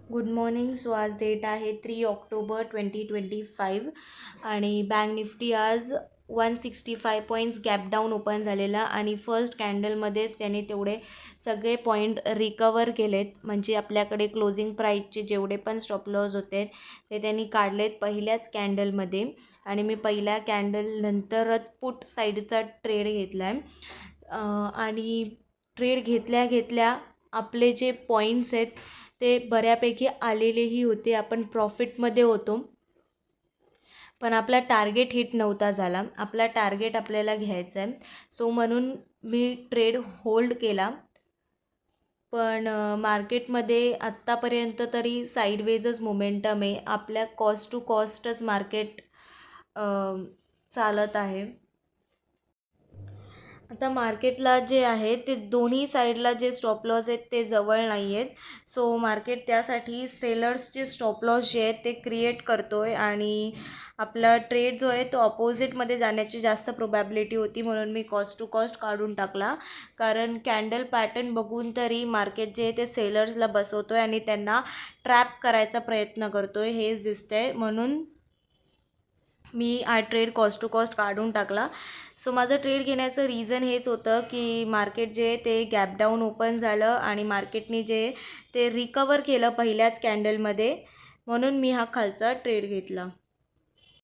Good morning. So आज date आहे 3 October 2025 आणि बँक निफ्टी आज 165 पॉईंट्स गॅप डाऊन ओपन झालेला आणि फर्स्ट कॅन्डलमध्येच त्याने तेवढे सगळे पॉईंट रिकवर केलेत. म्हणजे आपल्याकडे क्लोजिंग प्राईसचे जेवढे पण स्टॉप लॉस होते ते त्यांनी काढलेत पहिल्याच कॅन्डलमध्ये आणि मी पहिल्या कॅन्डल नंतरच पुट साईडचा ट्रेड घेतला आहे. आणि ट्रेड घेतल्या घेतल्या आपले जे पॉईंट्स आहेत ते बऱ्यापैकी आलेलेही होते. आपण प्रॉफिटमध्ये होतो, पण आपला टार्गेट हिट नव्हता झाला. आपला टार्गेट आपल्याला घ्यायचा आहे, सो म्हणून मी ट्रेड होल्ड केला. पण मार्केटमध्ये आत्तापर्यंत तरी साईडवेजच मोमेंटम आहे. आपल्या कॉस्ट टू कॉस्टच मार्केट चालत आहे. आता मार्केटला जे आहे ते दोन्ही साईडला जे स्टॉप लॉस आहेत ते जवळ नाही आहेत. सो मार्केट त्यासाठी सेलर्सचे स्टॉप लॉस जे आहेत ते क्रिएट करतो आहे आणि आपला ट्रेड जो आहे तो ऑपोजिटमध्ये जाण्याची जास्त प्रोबॅबिलिटी होती, म्हणून मी कॉस्ट टू कॉस्ट काढून टाकला. कारण कॅन्डल पॅटर्न बघून तरी मार्केट जे आहे ते सेलर्सला बसवतो आहे आणि त्यांना ट्रॅप करायचा प्रयत्न करतो आहे हेच दिसतं आहे. म्हणून मी ट्रेड कॉस्ट टू कॉस्ट काढून टाकला. सो माझं ट्रेड घेण्याचं रिझन हेच होतं की मार्केट जे ते गॅप डाऊन ओपन झालं आणि मार्केटने जे ते रिकवर केलं पहिल्याच कॅन्डलमध्ये, म्हणून मी हा खालचा ट्रेड घेतला.